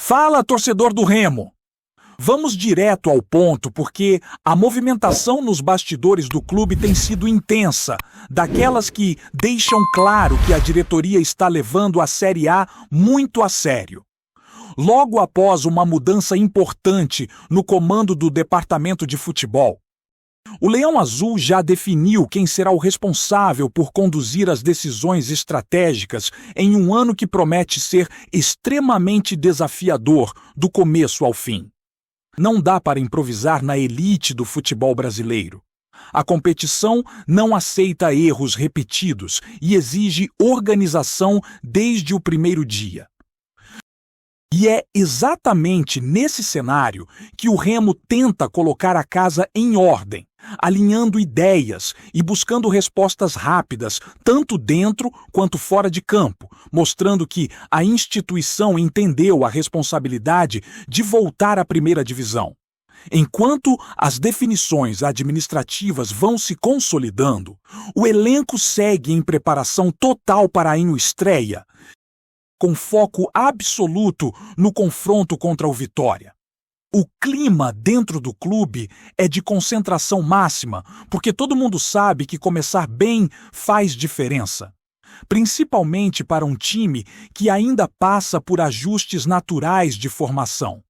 Fala, torcedor do Remo! Vamos direto ao ponto, porque a movimentação nos bastidores do clube tem sido intensa, daquelas que deixam claro que a diretoria está levando a Série A muito a sério. Logo após uma mudança importante no comando do departamento de futebol, o Leão Azul já definiu quem será o responsável por conduzir as decisões estratégicas em um ano que promete ser extremamente desafiador do começo ao fim. Não dá para improvisar na elite do futebol brasileiro. A competição não aceita erros repetidos e exige organização desde o primeiro dia. E é exatamente nesse cenário que o Remo tenta colocar a casa em ordem, alinhando ideias e buscando respostas rápidas, tanto dentro quanto fora de campo, mostrando que a instituição entendeu a responsabilidade de voltar à primeira divisão. Enquanto as definições administrativas vão se consolidando, o elenco segue em preparação total para a estreia, com foco absoluto no confronto contra o Vitória. O clima dentro do clube é de concentração máxima, porque todo mundo sabe que começar bem faz diferença, principalmente para um time que ainda passa por ajustes naturais de formação.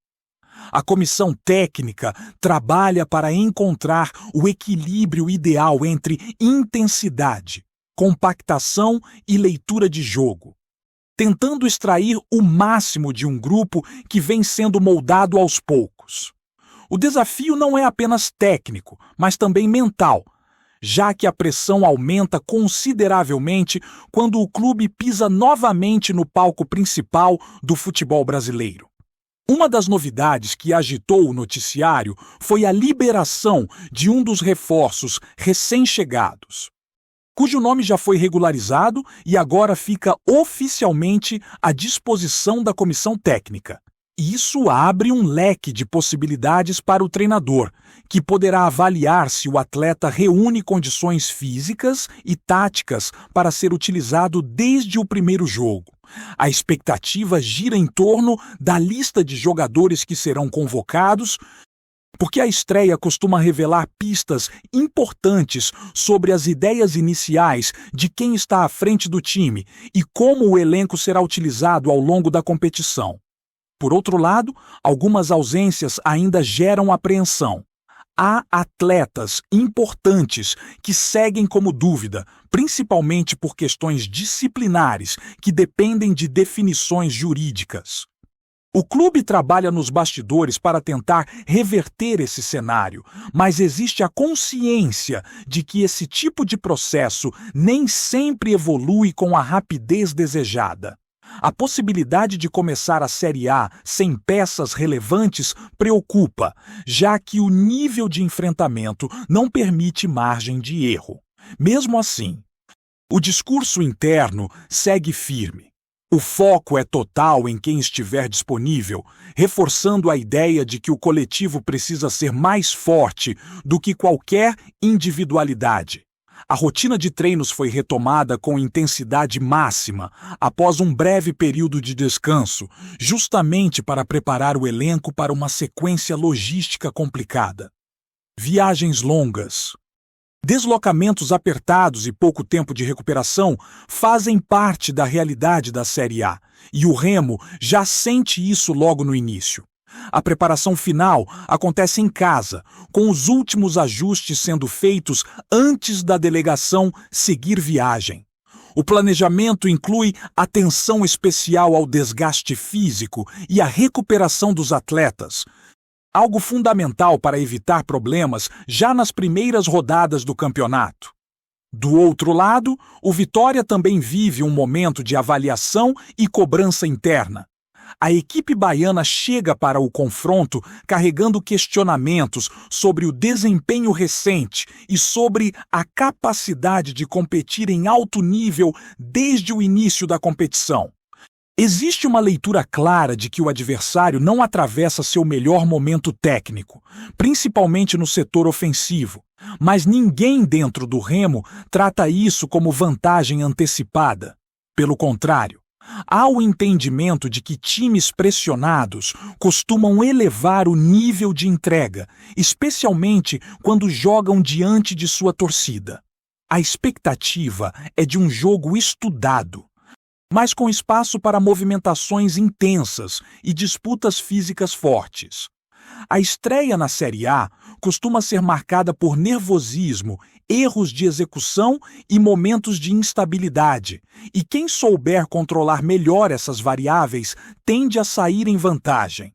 A comissão técnica trabalha para encontrar o equilíbrio ideal entre intensidade, compactação e leitura de jogo, tentando extrair o máximo de um grupo que vem sendo moldado aos poucos. O desafio não é apenas técnico, mas também mental, já que a pressão aumenta consideravelmente quando o clube pisa novamente no palco principal do futebol brasileiro. Uma das novidades que agitou o noticiário foi a liberação de um dos reforços recém-chegados, cujo nome já foi regularizado e agora fica oficialmente à disposição da comissão técnica. Isso abre um leque de possibilidades para o treinador, que poderá avaliar se o atleta reúne condições físicas e táticas para ser utilizado desde o primeiro jogo. A expectativa gira em torno da lista de jogadores que serão convocados, porque a estreia costuma revelar pistas importantes sobre as ideias iniciais de quem está à frente do time e como o elenco será utilizado ao longo da competição. Por outro lado, algumas ausências ainda geram apreensão. Há atletas importantes que seguem como dúvida, principalmente por questões disciplinares que dependem de definições jurídicas. O clube trabalha nos bastidores para tentar reverter esse cenário, mas existe a consciência de que esse tipo de processo nem sempre evolui com a rapidez desejada. A possibilidade de começar a Série A sem peças relevantes preocupa, já que o nível de enfrentamento não permite margem de erro. Mesmo assim, o discurso interno segue firme. O foco é total em quem estiver disponível, reforçando a ideia de que o coletivo precisa ser mais forte do que qualquer individualidade. A rotina de treinos foi retomada com intensidade máxima após um breve período de descanso, justamente para preparar o elenco para uma sequência logística complicada. Viagens longas, deslocamentos apertados e pouco tempo de recuperação fazem parte da realidade da Série A, e o Remo já sente isso logo no início. A preparação final acontece em casa, com os últimos ajustes sendo feitos antes da delegação seguir viagem. O planejamento inclui atenção especial ao desgaste físico e à recuperação dos atletas, algo fundamental para evitar problemas já nas primeiras rodadas do campeonato. Do outro lado, o Vitória também vive um momento de avaliação e cobrança interna. A equipe baiana chega para o confronto carregando questionamentos sobre o desempenho recente e sobre a capacidade de competir em alto nível desde o início da competição. Existe uma leitura clara de que o adversário não atravessa seu melhor momento técnico, principalmente no setor ofensivo, mas ninguém dentro do Remo trata isso como vantagem antecipada. Pelo contrário, Há o entendimento de que times pressionados costumam elevar o nível de entrega, especialmente quando jogam diante de sua torcida. A expectativa é de um jogo estudado, mas com espaço para movimentações intensas e disputas físicas fortes. A estreia na Série A costuma ser marcada por nervosismo, erros de execução e momentos de instabilidade, e quem souber controlar melhor essas variáveis tende a sair em vantagem.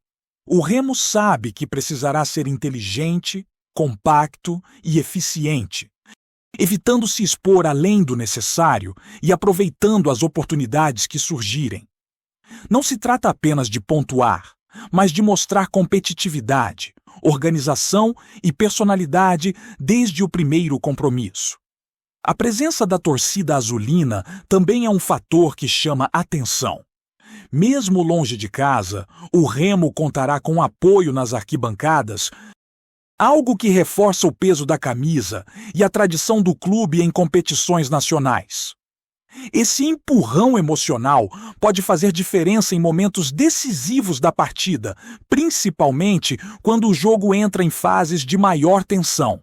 O Remo sabe que precisará ser inteligente, compacto e eficiente, evitando se expor além do necessário e aproveitando as oportunidades que surgirem. Não se trata apenas de pontuar, mas de mostrar competitividade, organização e personalidade desde o primeiro compromisso. A presença da torcida azulina também é um fator que chama atenção. Mesmo longe de casa, o Remo contará com apoio nas arquibancadas, algo que reforça o peso da camisa e a tradição do clube em competições nacionais. Esse empurrão emocional pode fazer diferença em momentos decisivos da partida, principalmente quando o jogo entra em fases de maior tensão.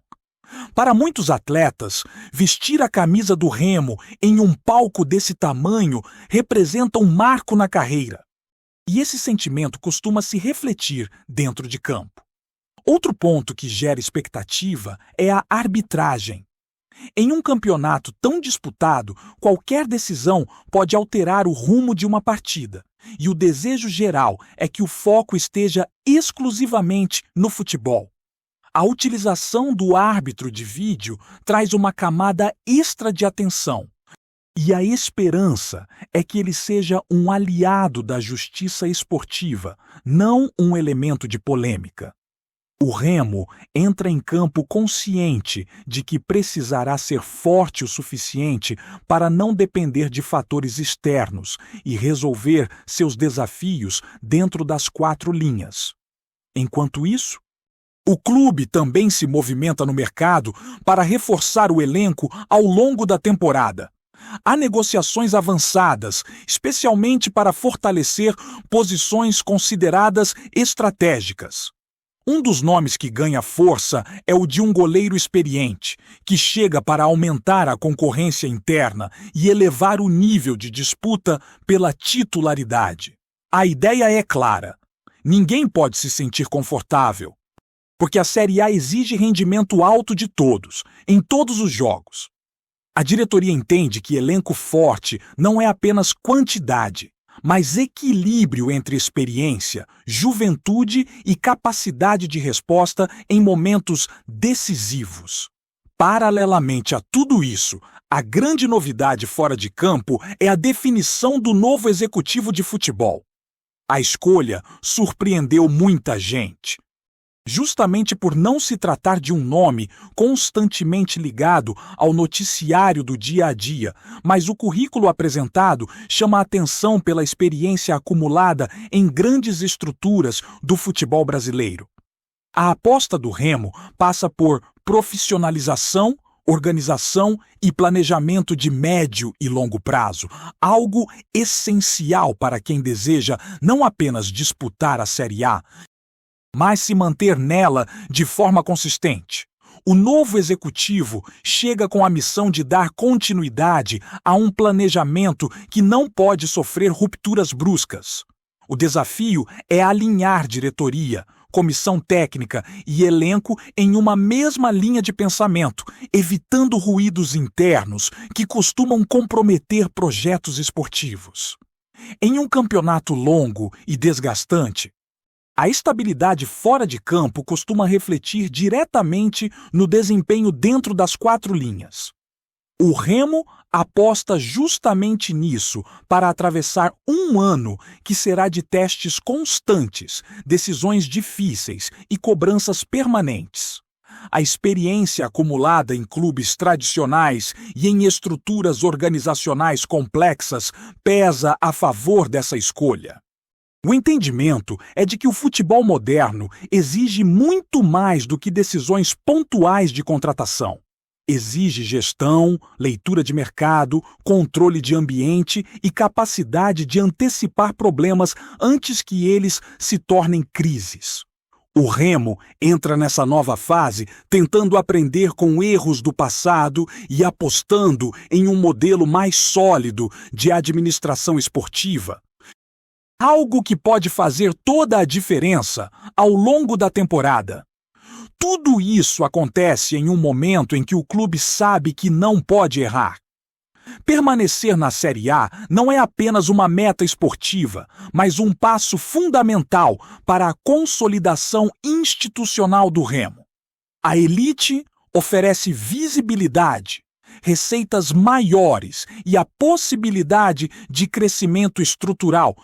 Para muitos atletas, vestir a camisa do Remo em um palco desse tamanho representa um marco na carreira. E esse sentimento costuma se refletir dentro de campo. Outro ponto que gera expectativa é a arbitragem. Em um campeonato tão disputado, qualquer decisão pode alterar o rumo de uma partida, e o desejo geral é que o foco esteja exclusivamente no futebol. A utilização do árbitro de vídeo traz uma camada extra de atenção, e a esperança é que ele seja um aliado da justiça esportiva, não um elemento de polêmica. O Remo entra em campo consciente de que precisará ser forte o suficiente para não depender de fatores externos e resolver seus desafios dentro das 4 linhas. Enquanto isso, o clube também se movimenta no mercado para reforçar o elenco ao longo da temporada. Há negociações avançadas, especialmente para fortalecer posições consideradas estratégicas. Um dos nomes que ganha força é o de um goleiro experiente, que chega para aumentar a concorrência interna e elevar o nível de disputa pela titularidade. A ideia é clara: ninguém pode se sentir confortável, porque a Série A exige rendimento alto de todos, em todos os jogos. A diretoria entende que elenco forte não é apenas quantidade, mas equilíbrio entre experiência, juventude e capacidade de resposta em momentos decisivos. Paralelamente a tudo isso, a grande novidade fora de campo é a definição do novo executivo de futebol. A escolha surpreendeu muita gente. Justamente por não se tratar de um nome constantemente ligado ao noticiário do dia a dia, mas o currículo apresentado chama a atenção pela experiência acumulada em grandes estruturas do futebol brasileiro. A aposta do Remo passa por profissionalização, organização e planejamento de médio e longo prazo, algo essencial para quem deseja não apenas disputar a Série A, mas se manter nela de forma consistente. O novo executivo chega com a missão de dar continuidade a um planejamento que não pode sofrer rupturas bruscas. O desafio é alinhar diretoria, comissão técnica e elenco em uma mesma linha de pensamento, evitando ruídos internos que costumam comprometer projetos esportivos. Em um campeonato longo e desgastante, a estabilidade fora de campo costuma refletir diretamente no desempenho dentro das 4 linhas. O Remo aposta justamente nisso para atravessar um ano que será de testes constantes, decisões difíceis e cobranças permanentes. A experiência acumulada em clubes tradicionais e em estruturas organizacionais complexas pesa a favor dessa escolha. O entendimento é de que o futebol moderno exige muito mais do que decisões pontuais de contratação. Exige gestão, leitura de mercado, controle de ambiente e capacidade de antecipar problemas antes que eles se tornem crises. O Remo entra nessa nova fase tentando aprender com erros do passado e apostando em um modelo mais sólido de administração esportiva. Algo que pode fazer toda a diferença ao longo da temporada. Tudo isso acontece em um momento em que o clube sabe que não pode errar. Permanecer na Série A não é apenas uma meta esportiva, mas um passo fundamental para a consolidação institucional do Remo. A elite oferece visibilidade, receitas maiores e a possibilidade de crescimento estrutural,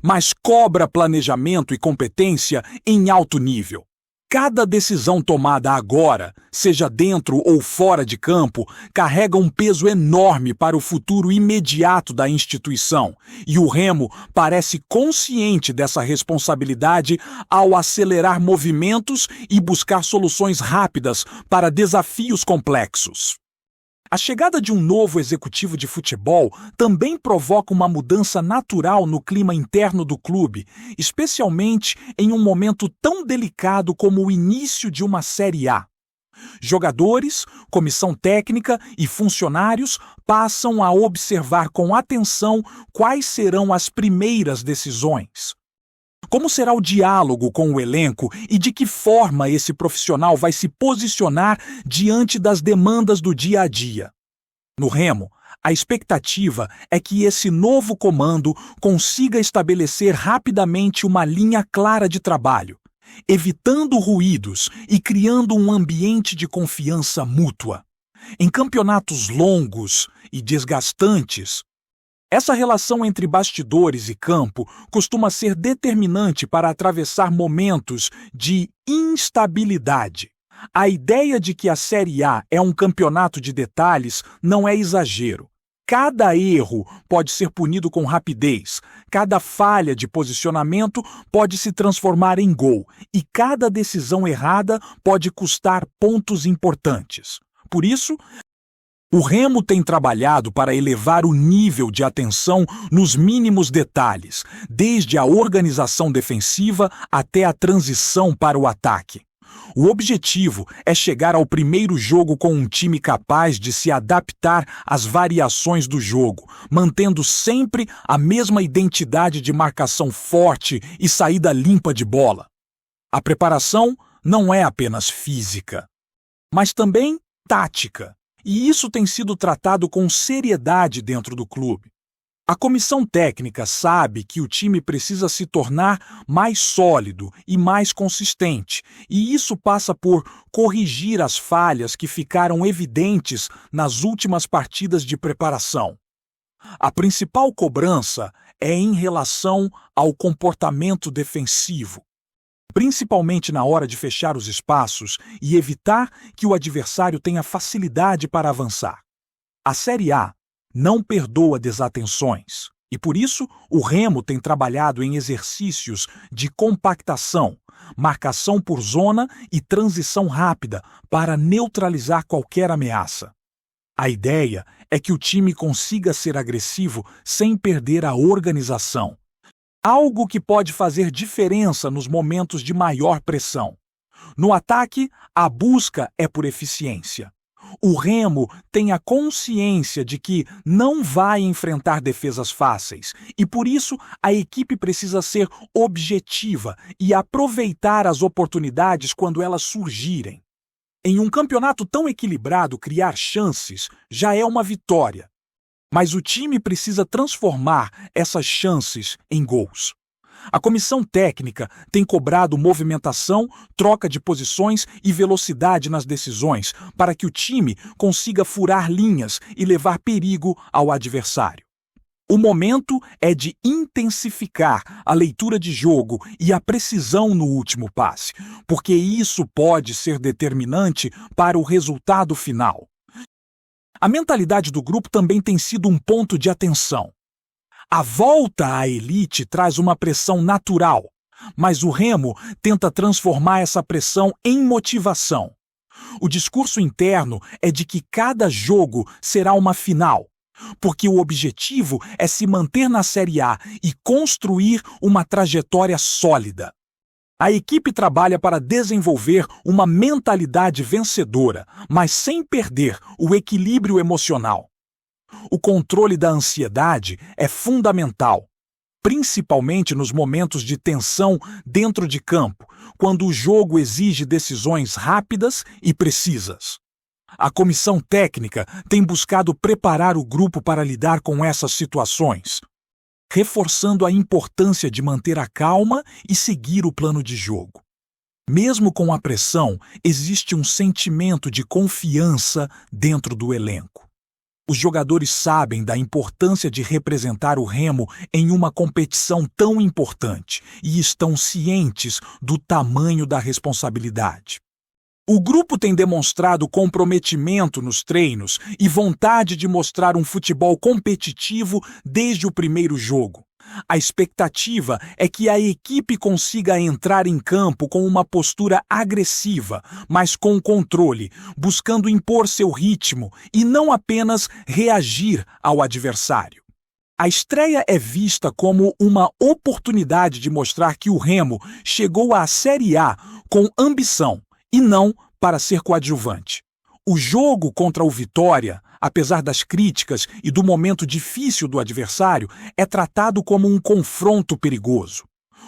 mas cobra planejamento e competência em alto nível. Cada decisão tomada agora, seja dentro ou fora de campo, carrega um peso enorme para o futuro imediato da instituição, e o Remo parece consciente dessa responsabilidade ao acelerar movimentos e buscar soluções rápidas para desafios complexos. A chegada de um novo executivo de futebol também provoca uma mudança natural no clima interno do clube, especialmente em um momento tão delicado como o início de uma Série A. Jogadores, comissão técnica e funcionários passam a observar com atenção quais serão as primeiras decisões. Como será o diálogo com o elenco e de que forma esse profissional vai se posicionar diante das demandas do dia a dia? No Remo, a expectativa é que esse novo comando consiga estabelecer rapidamente uma linha clara de trabalho, evitando ruídos e criando um ambiente de confiança mútua. Em campeonatos longos e desgastantes, essa relação entre bastidores e campo costuma ser determinante para atravessar momentos de instabilidade. A ideia de que a Série A é um campeonato de detalhes não é exagero. Cada erro pode ser punido com rapidez, cada falha de posicionamento pode se transformar em gol e cada decisão errada pode custar pontos importantes. Por isso, o Remo tem trabalhado para elevar o nível de atenção nos mínimos detalhes, desde a organização defensiva até a transição para o ataque. O objetivo é chegar ao primeiro jogo com um time capaz de se adaptar às variações do jogo, mantendo sempre a mesma identidade de marcação forte e saída limpa de bola. A preparação não é apenas física, mas também tática. E isso tem sido tratado com seriedade dentro do clube. A comissão técnica sabe que o time precisa se tornar mais sólido e mais consistente, e isso passa por corrigir as falhas que ficaram evidentes nas últimas partidas de preparação. A principal cobrança é em relação ao comportamento defensivo, principalmente na hora de fechar os espaços e evitar que o adversário tenha facilidade para avançar. A Série A não perdoa desatenções, e por isso o Remo tem trabalhado em exercícios de compactação, marcação por zona e transição rápida para neutralizar qualquer ameaça. A ideia é que o time consiga ser agressivo sem perder a organização, algo que pode fazer diferença nos momentos de maior pressão. No ataque, a busca é por eficiência. O Remo tem a consciência de que não vai enfrentar defesas fáceis e, por isso, a equipe precisa ser objetiva e aproveitar as oportunidades quando elas surgirem. Em um campeonato tão equilibrado, criar chances já é uma vitória. Mas o time precisa transformar essas chances em gols. A comissão técnica tem cobrado movimentação, troca de posições e velocidade nas decisões para que o time consiga furar linhas e levar perigo ao adversário. O momento é de intensificar a leitura de jogo e a precisão no último passe, porque isso pode ser determinante para o resultado final. A mentalidade do grupo também tem sido um ponto de atenção. A volta à elite traz uma pressão natural, mas o Remo tenta transformar essa pressão em motivação. O discurso interno é de que cada jogo será uma final, porque o objetivo é se manter na Série A e construir uma trajetória sólida. A equipe trabalha para desenvolver uma mentalidade vencedora, mas sem perder o equilíbrio emocional. O controle da ansiedade é fundamental, principalmente nos momentos de tensão dentro de campo, quando o jogo exige decisões rápidas e precisas. A comissão técnica tem buscado preparar o grupo para lidar com essas situações, reforçando a importância de manter a calma e seguir o plano de jogo. Mesmo com a pressão, existe um sentimento de confiança dentro do elenco. Os jogadores sabem da importância de representar o Remo em uma competição tão importante e estão cientes do tamanho da responsabilidade. O grupo tem demonstrado comprometimento nos treinos e vontade de mostrar um futebol competitivo desde o primeiro jogo. A expectativa é que a equipe consiga entrar em campo com uma postura agressiva, mas com controle, buscando impor seu ritmo e não apenas reagir ao adversário. A estreia é vista como uma oportunidade de mostrar que o Remo chegou à Série A com ambição e não para ser coadjuvante. O jogo contra o Vitória, apesar das críticas e do momento difícil do adversário, é tratado como um confronto perigoso.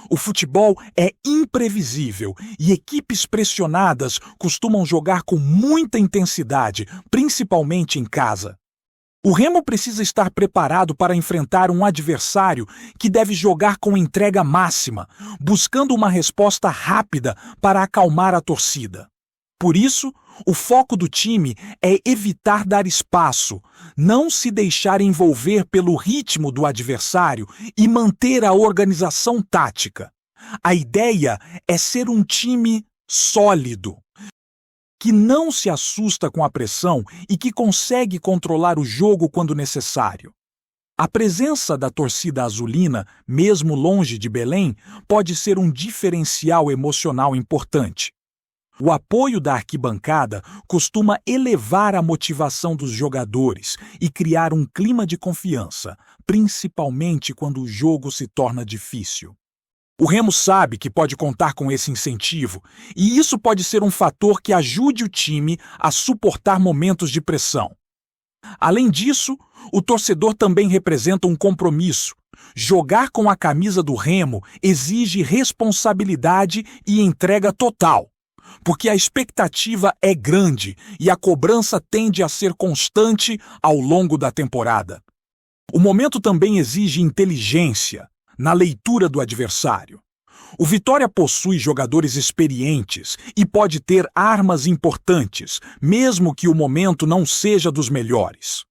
O futebol é imprevisível e equipes pressionadas costumam jogar com muita intensidade, principalmente em casa. O Remo precisa estar preparado para enfrentar um adversário que deve jogar com entrega máxima, buscando uma resposta rápida para acalmar a torcida. Por isso, o foco do time é evitar dar espaço, não se deixar envolver pelo ritmo do adversário e manter a organização tática. A ideia é ser um time sólido, que não se assusta com a pressão e que consegue controlar o jogo quando necessário. A presença da torcida azulina, mesmo longe de Belém, pode ser um diferencial emocional importante. O apoio da arquibancada costuma elevar a motivação dos jogadores e criar um clima de confiança, principalmente quando o jogo se torna difícil. O Remo sabe que pode contar com esse incentivo, e isso pode ser um fator que ajude o time a suportar momentos de pressão. Além disso, o torcedor também representa um compromisso. Jogar com a camisa do Remo exige responsabilidade e entrega total, porque a expectativa é grande e a cobrança tende a ser constante ao longo da temporada. O momento também exige inteligência na leitura do adversário. O Vitória possui jogadores experientes e pode ter armas importantes, mesmo que o momento não seja dos melhores.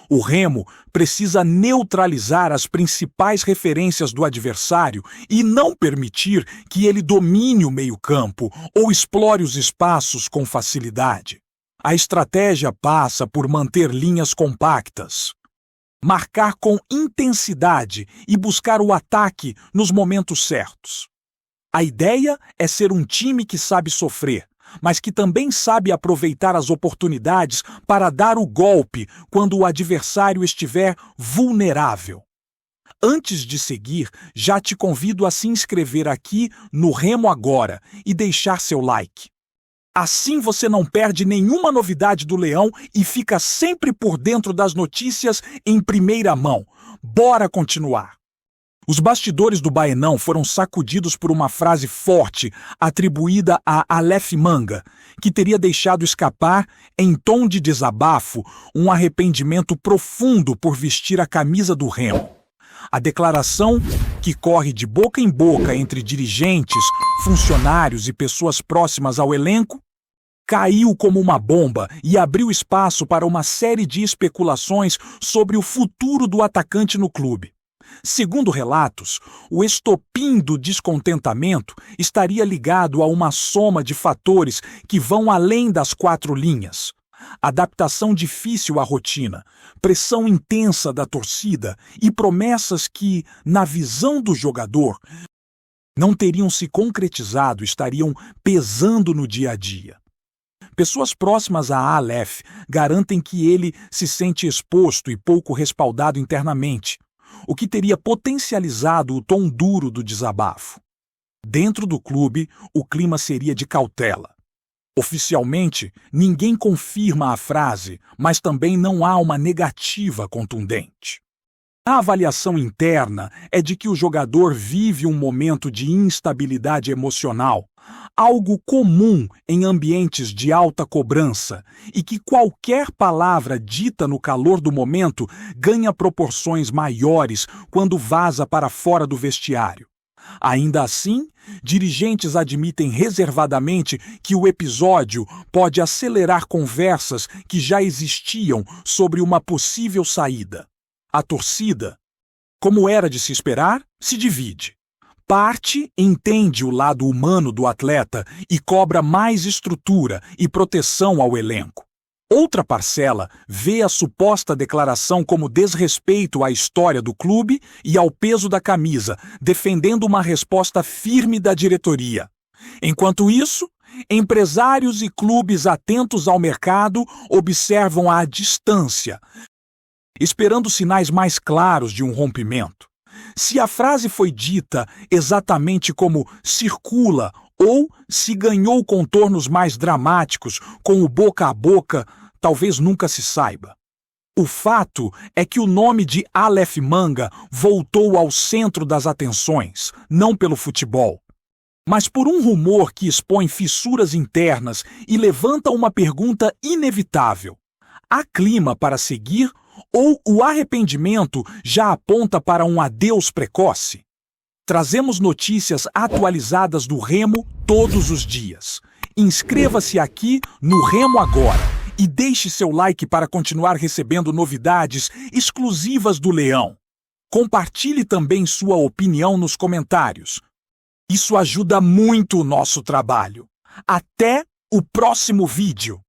O Remo precisa neutralizar as principais referências do adversário e não permitir que ele domine o meio-campo ou explore os espaços com facilidade. A estratégia passa por manter linhas compactas, marcar com intensidade e buscar o ataque nos momentos certos. A ideia é ser um time que sabe sofrer, mas que também sabe aproveitar as oportunidades para dar o golpe quando o adversário estiver vulnerável. Antes de seguir, já te convido a se inscrever aqui no Remo Agora e deixar seu like. Assim você não perde nenhuma novidade do Leão e fica sempre por dentro das notícias em primeira mão. Bora continuar! Os bastidores do Baenão foram sacudidos por uma frase forte atribuída a Aleph Manga, que teria deixado escapar, em tom de desabafo, um arrependimento profundo por vestir a camisa do Remo. A declaração, que corre de boca em boca entre dirigentes, funcionários e pessoas próximas ao elenco, caiu como uma bomba e abriu espaço para uma série de especulações sobre o futuro do atacante no clube. Segundo relatos, o estopim do descontentamento estaria ligado a uma soma de fatores que vão além das 4 linhas. Adaptação difícil à rotina, pressão intensa da torcida e promessas que, na visão do jogador, não teriam se concretizado, estariam pesando no dia a dia. Pessoas próximas a Aleph garantem que ele se sente exposto e pouco respaldado internamente, o que teria potencializado o tom duro do desabafo. Dentro do clube, o clima seria de cautela. Oficialmente, ninguém confirma a frase, mas também não há uma negativa contundente. A avaliação interna é de que o jogador vive um momento de instabilidade emocional, algo comum em ambientes de alta cobrança, e que qualquer palavra dita no calor do momento ganha proporções maiores quando vaza para fora do vestiário. Ainda assim, dirigentes admitem reservadamente que o episódio pode acelerar conversas que já existiam sobre uma possível saída. A torcida, como era de se esperar, se divide. Parte entende o lado humano do atleta e cobra mais estrutura e proteção ao elenco. Outra parcela vê a suposta declaração como desrespeito à história do clube e ao peso da camisa, defendendo uma resposta firme da diretoria. Enquanto isso, empresários e clubes atentos ao mercado observam à distância, esperando sinais mais claros de um rompimento. Se a frase foi dita exatamente como circula ou se ganhou contornos mais dramáticos com o boca a boca, talvez nunca se saiba. O fato é que o nome de Aleph Manga voltou ao centro das atenções, não pelo futebol, mas por um rumor que expõe fissuras internas e levanta uma pergunta inevitável. Há clima para seguir ou o arrependimento já aponta para um adeus precoce? Trazemos notícias atualizadas do Remo todos os dias. Inscreva-se aqui no Remo Agora e deixe seu like para continuar recebendo novidades exclusivas do Leão. Compartilhe também sua opinião nos comentários. Isso ajuda muito o nosso trabalho. Até o próximo vídeo!